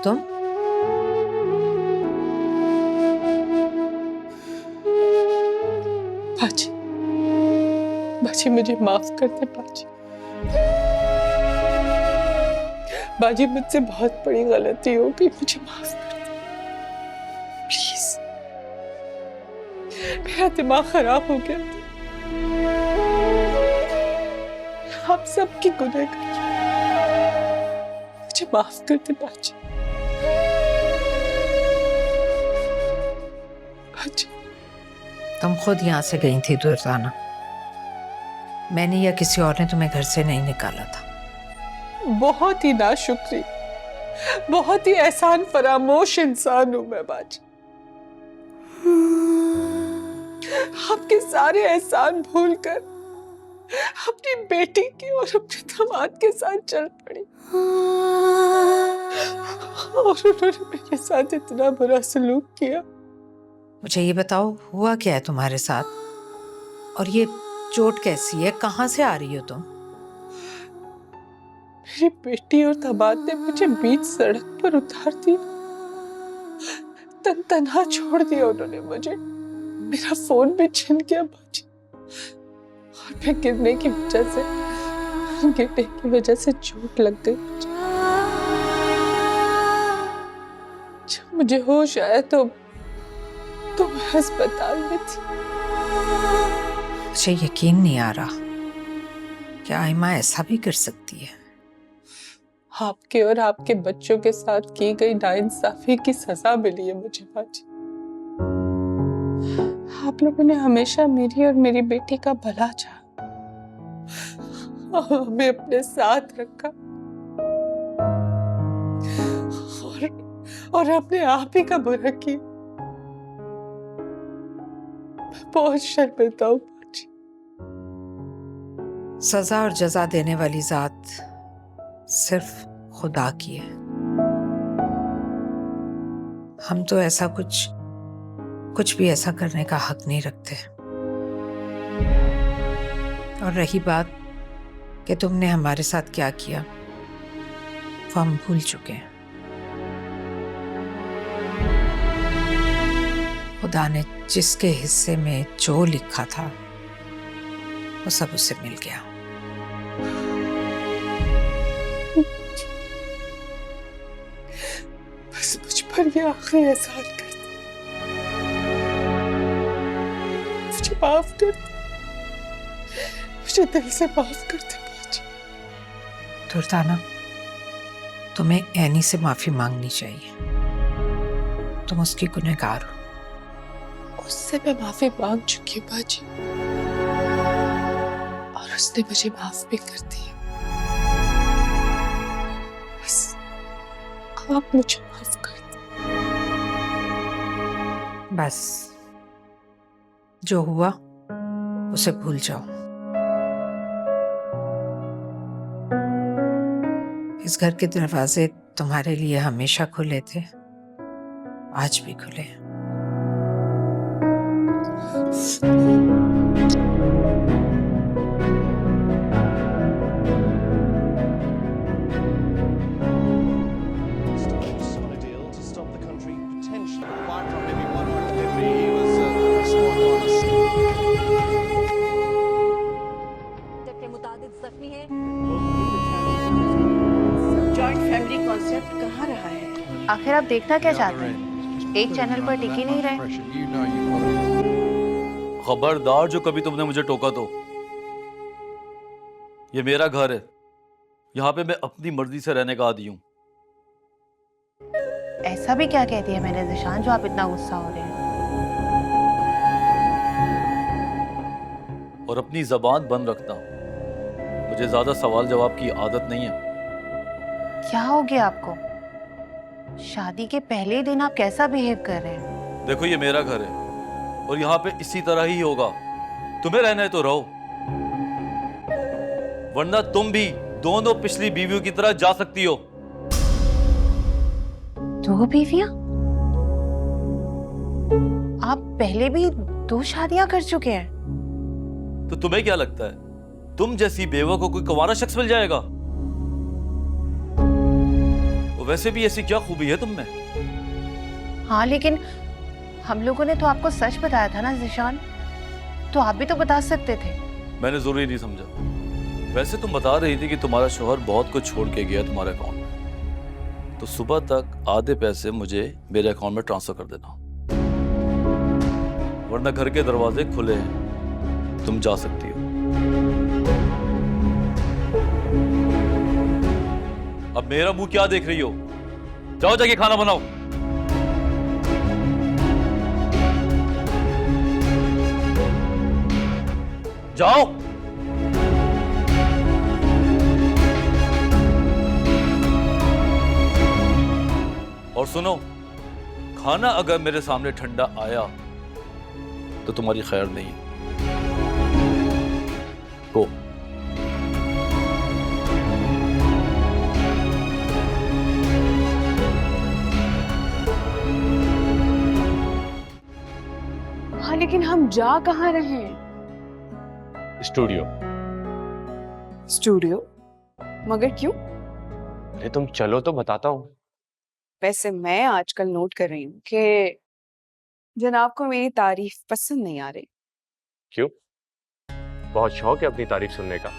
तुम? बाजी, बाजी मुझे माफ कर दे बाजी। बाजी मुझसे बहुत बड़ी गलती हो गई, मुझे माफ कर दे प्लीज। मेरा दिमाग खराब हो गया था। आप सबकी गुनहगार, मुझे माफ कर दे बाजी। बाजी तुम खुद यहाँ से गई थी दुर्दाना, मैंने या किसी और ने तुम्हें घर से नहीं निकाला था। बहुत ही नाशुक्री, बहुत ही एहसान फरामोश इंसान हूं मैं बाजी। आपके सारे एहसान भूलकर अपनी बेटी की और अपने दामाद के साथ चल पड़ी और उन्होंने मेरे साथ इतना बुरा सलूक किया। मुझे ये बताओ, हुआ क्या है तुम्हारे साथ? और ये चोट कैसी है? कहाँ से आ रही हो तुम? मेरी बेटी और दामाद ने मुझे बीच सड़क पर उतार दिया, तन्हा छोड़ दिया उन्होंने मुझे। मेरा फोन भी छिन गया बाजी, और मैं गिरने की वजह से चोट लग गई मुझे। जब मुझे होश आया तो मैं अस्पताल में थी। मुझे यकीन नहीं आ रहा कि आइमा ऐसा भी कर सकती है। आपके और आपके बच्चों के साथ की गई नाइंसाफी की सजा मिली है मुझे बाजी। आप लोगों ने हमेशा मेरी और मेरी बेटी का भला चाहा, हमें अपने साथ रखा और अपने आप ही का बुरा किया। मैं बहुत शर्मिंदा हूं बाजी। सजा और जजा देने वाली जात सिर्फ खुदा की है। हम तो ऐसा कुछ भी ऐसा करने का हक नहीं रखते। और रही बात कि तुमने हमारे साथ क्या किया, वो हम भूल चुके हैं। खुदा ने जिसके हिस्से में जो लिखा था वो सब उसे मिल गया। बस मुझ पर ये आखिरी एहसान कर दे, मुझे माफ कर दे, मुझे दिल से माफ कर दे बाजी। दुर्दाना, तुम्हें एनी से माफी मांगनी चाहिए। तुम उसकी गुनहगार हो। उससे मैं माफी मांग चुकी हूँ बाजी, और उसने मुझे माफ भी कर दिया। बस आप मुझे माफ कर दो। बस जो हुआ उसे भूल जाओ। इस घर के दरवाजे तुम्हारे लिए हमेशा खुले थे, आज भी खुले हैं। जॉइंट फैमिली कॉन्सेप्ट कहाँ रहा है? आखिर आप देखना क्या चाहते हैं? एक चैनल पर टिक ही नहीं रहे। खबरदार जो कभी तुमने मुझे टोका तो। ये मेरा घर है, यहाँ पे मैं अपनी मर्जी से रहने का आदी हूँ। ऐसा भी क्या कह दिया मैंने ज़िशान जो आप इतना गुस्सा हो रहे हैं? और अपनी जबान बंद रखता, मुझे ज्यादा सवाल जवाब की आदत नहीं है। क्या हो गया आपको? शादी के पहले दिन आप कैसा बिहेव कर रहे हैं? देखो ये मेरा घर है और यहाँ पे इसी तरह ही होगा। तुम्हें रहना है तो रहो, वरना तुम भी दोनों पिछली बीवियों की तरह जा सकती हो। 2 बीवियां? आप पहले भी 2 शादियां कर चुके हैं। तो तुम्हें क्या लगता है तुम जैसी बेवा को कोई कुंवारा शख्स मिल जाएगा? और वैसे भी ऐसी क्या खूबी है तुम में? हाँ लेकिन हम लोगों ने तो आपको सच बताया था ना ज़ीशान, तो आप भी तो बता सकते थे। मैंने जरूरी नहीं समझा। वैसे तुम बता रही थी कि तुम्हारा शोहर बहुत कुछ छोड़ के गया तुम्हारे अकाउंट में, तो सुबह तक आधे पैसे मुझे मेरे अकाउंट में ट्रांसफर कर देना, वरना घर के दरवाजे खुले हैं, तुम जा सकती हो। अब मेरा मुंह क्या देख रही हो? जाओ जाके खाना बनाओ। जाओ। और सुनो, खाना अगर मेरे सामने ठंडा आया तो तुम्हारी खैर नहीं है। हो हाँ लेकिन हम जा कहाँ रहे हैं? स्टूडियो। स्टूडियो? मगर क्यों? अरे तुम चलो तो बताता हूँ। वैसे मैं आजकल नोट कर रही हूँ कि जनाब को मेरी तारीफ पसंद नहीं आ रही। क्यों? बहुत शौक है अपनी तारीफ सुनने का।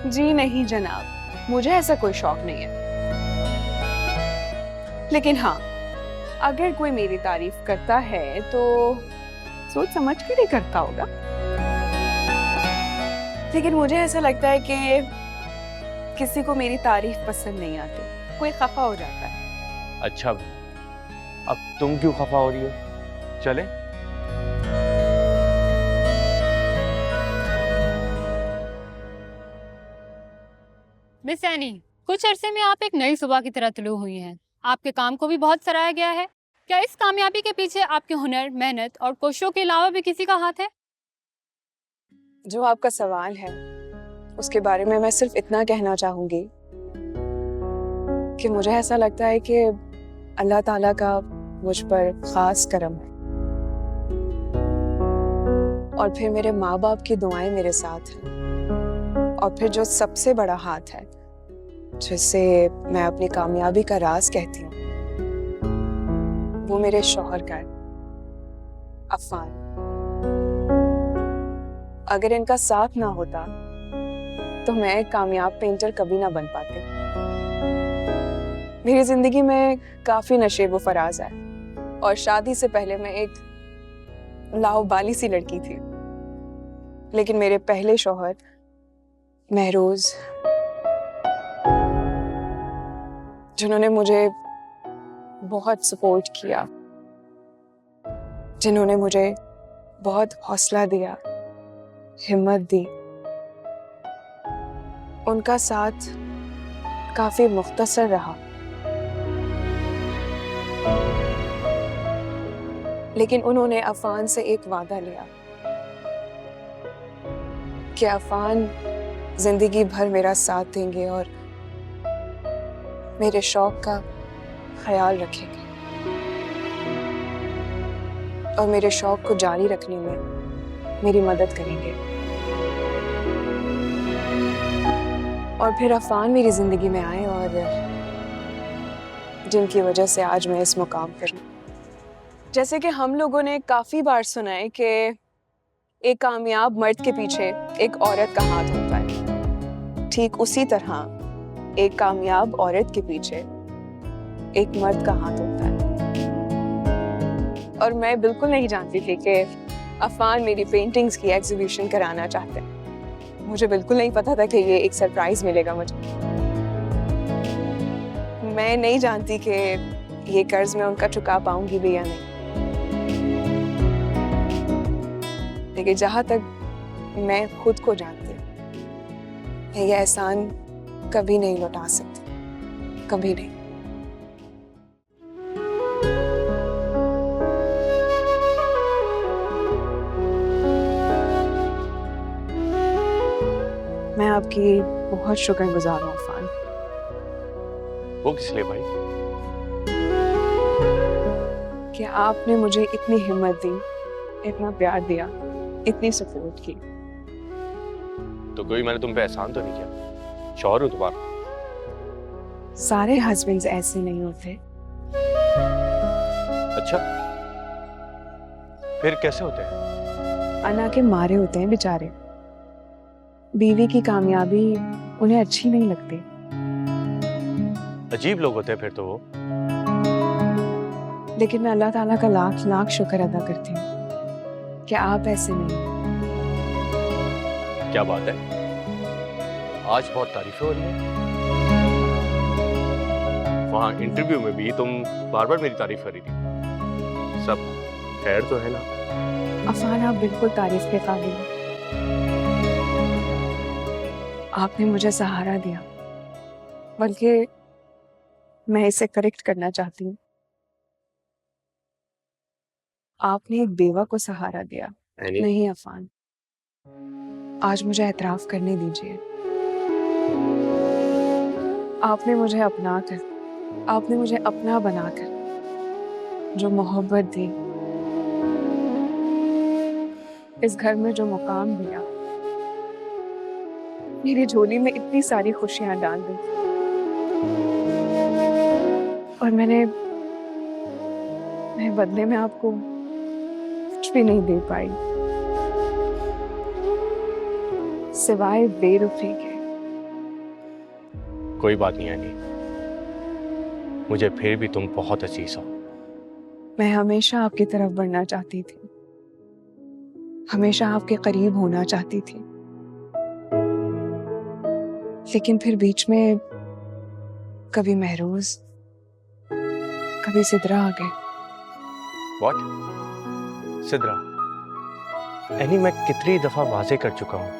जी नहीं जनाब, मुझे ऐसा कोई शौक नहीं है। लेकिन हाँ, अगर कोई मेरी तारीफ करता है तो सोच समझ कर ही करता होगा। लेकिन मुझे ऐसा लगता है कि किसी को मेरी तारीफ पसंद नहीं आती, कोई खफा हो जाता है। अच्छा, अब तुम क्यों खफा हो रही हो? चले? मिस एनी, कुछ अरसे में आप एक नई सुबह की तरह तुलू हुई हैं। आपके काम को भी बहुत सराहा गया है। क्या इस कामयाबी के पीछे आपके हुनर, मेहनत और कोशिशों के अलावा भी किसी का हाथ है? जो आपका सवाल है उसके बारे में मैं सिर्फ इतना कहना चाहूंगी कि मुझे ऐसा लगता है कि अल्लाह ताला का मुझ पर खास करम है, और फिर मेरे माँ बाप की दुआएं मेरे साथ हैं, और फिर जो सबसे बड़ा हाथ है जिसे मैं अपनी कामयाबी का राज कहती हूँ, वो मेरे शौहर का है, अफान। अगर इनका साथ ना होता तो मैं एक कामयाब पेंटर कभी ना बन पाती। मेरी जिंदगी में काफी नशेब फराज है, और शादी से पहले मैं एक लाउबाली सी लड़की थी। लेकिन मेरे पहले शौहर महरोज, जिन्होंने मुझे बहुत सपोर्ट किया, जिन्होंने मुझे बहुत हौसला दिया, हिम्मत दी, उनका साथ काफी मुख्तसर रहा। लेकिन उन्होंने अफान से एक वादा लिया कि अफान जिंदगी भर मेरा साथ देंगे और मेरे शौक का ख्याल रखेंगे, और मेरे शौक को जारी रखने में मेरी मदद करेंगे। और फिर अफान मेरी जिंदगी में आए, और जिनकी वजह से आज मैं इस मुकाम पर हूँ। जैसे कि हम लोगों ने काफी बार सुना है कि एक कामयाब मर्द के पीछे एक औरत का हाथ होता है, ठीक उसी तरह एक कामयाब औरत के पीछे एक मर्द का हाथ होता है। और मैं बिल्कुल नहीं जानती थी कि अफान मेरी पेंटिंग्स की एग्जीबिशन कराना चाहते हैं। मुझे बिल्कुल नहीं पता था कि ये एक सरप्राइज मिलेगा मुझे। मैं नहीं जानती कि ये कर्ज मैं उनका चुका पाऊंगी भी या नहीं, लेकिन जहां तक मैं खुद को जानती हूँ, मैं ये एहसान कभी नहीं लौटा सकती, कभी नहीं। मैं आपकी बहुत शुक्रगुजार हूँ अफान। वो किस लिए भाई? कि आपने मुझे इतनी हिम्मत दी, इतना प्यार दिया, इतनी सपोर्ट की। तो कोई मैंने तुम पे एहसान तो नहीं किया? शौहर हूँ तुम्हारा। सारे हस्बैंड्स ऐसे नहीं होते। अच्छा, फिर कैसे होते हैं? अना के मारे होते हैं बेचारे। बीवी की कामयाबी उन्हें अच्छी नहीं लगती। अजीब लोग होते हैं फिर तो वो। लेकिन मैं अल्लाह ताला का लाख लाख शुक्र अदा करती हूँ कि आप ऐसे नहीं। क्या बात है, आज बहुत तारीफें हो रही हैं। वहाँ इंटरव्यू में भी तुम बार बार मेरी तारीफ कर रही थी। सब खैर तो है ना? अफान, आप बिल्कुल तारीफ के काबिल हैं। आपने मुझे सहारा दिया, बल्कि मैं इसे करेक्ट करना चाहती हूँ। आपने एक बेवा को सहारा दिया। एनी? नहीं अफान, आज मुझे एतराफ करने दीजिए। आपने मुझे अपनाकर, आपने मुझे अपना बनाकर जो मोहब्बत दी, इस घर में जो मुकाम दिया, मेरी झोली में इतनी सारी खुशियां डाल दी, और मैं बदले में आपको कुछ भी नहीं दे पाई सिवाय बेरुखी के। कोई बात नहीं एनी, मुझे फिर भी तुम बहुत अजीज हो। मैं हमेशा आपकी तरफ बढ़ना चाहती थी, हमेशा आपके करीब होना चाहती थी, लेकिन फिर बीच में कभी महरूज, कभी सिदरा आ गए। व्हाट? सिद्रा? एनी, मैं कितनी दफा वाजे कर चुका हूं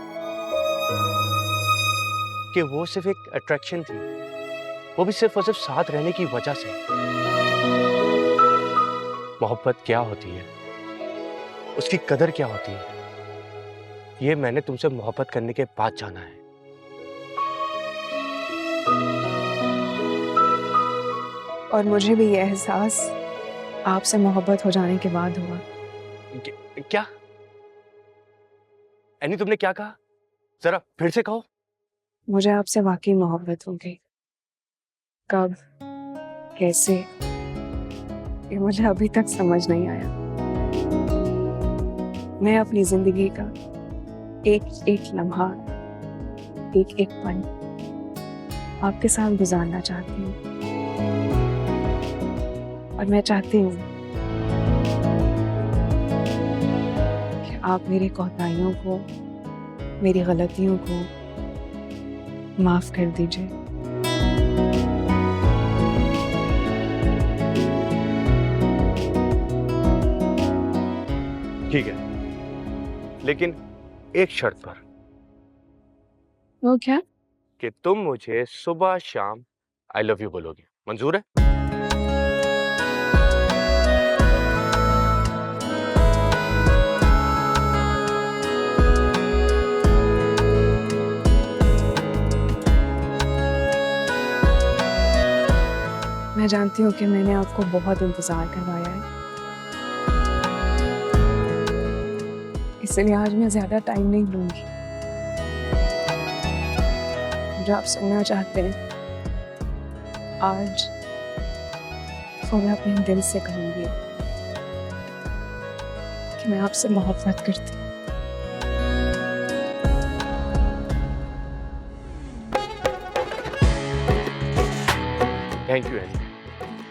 कि वो सिर्फ एक अट्रैक्शन थी, वो भी सिर्फ और सिर्फ साथ रहने की वजह से। मोहब्बत क्या होती है, उसकी कदर क्या होती है, ये मैंने तुमसे मोहब्बत करने के बाद जाना है। और मुझे भी ये एहसास आपसे मोहब्बत हो जाने के बाद हुआ। क्या एनी, तुमने क्या कहा? जरा फिर से कहो। मुझे आपसे वाकई मोहब्बत हो गई। कब, कैसे, ये मुझे अभी तक समझ नहीं आया। मैं अपनी जिंदगी का एक एक लम्हा, एक एक पल आपके साथ गुजारना चाहती हूँ, और मैं चाहती हूँ कि आप मेरी कोताहियों को, मेरी गलतियों को माफ कर दीजिए। ठीक है, लेकिन एक शर्त पर, वो क्या? कि तुम मुझे सुबह शाम आई लव यू बोलोगे। मंजूर है? मैं जानती हूँ कि मैंने आपको बहुत इंतजार करवाया है, इसलिए आज मैं ज्यादा टाइम नहीं लूंगी। जो आप सुनना चाहते हैं आज, वो मैं अपने दिल से कहूंगी कि मैं आपसे मोहब्बत करती हूँ। Thank you any,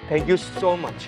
thank you so much.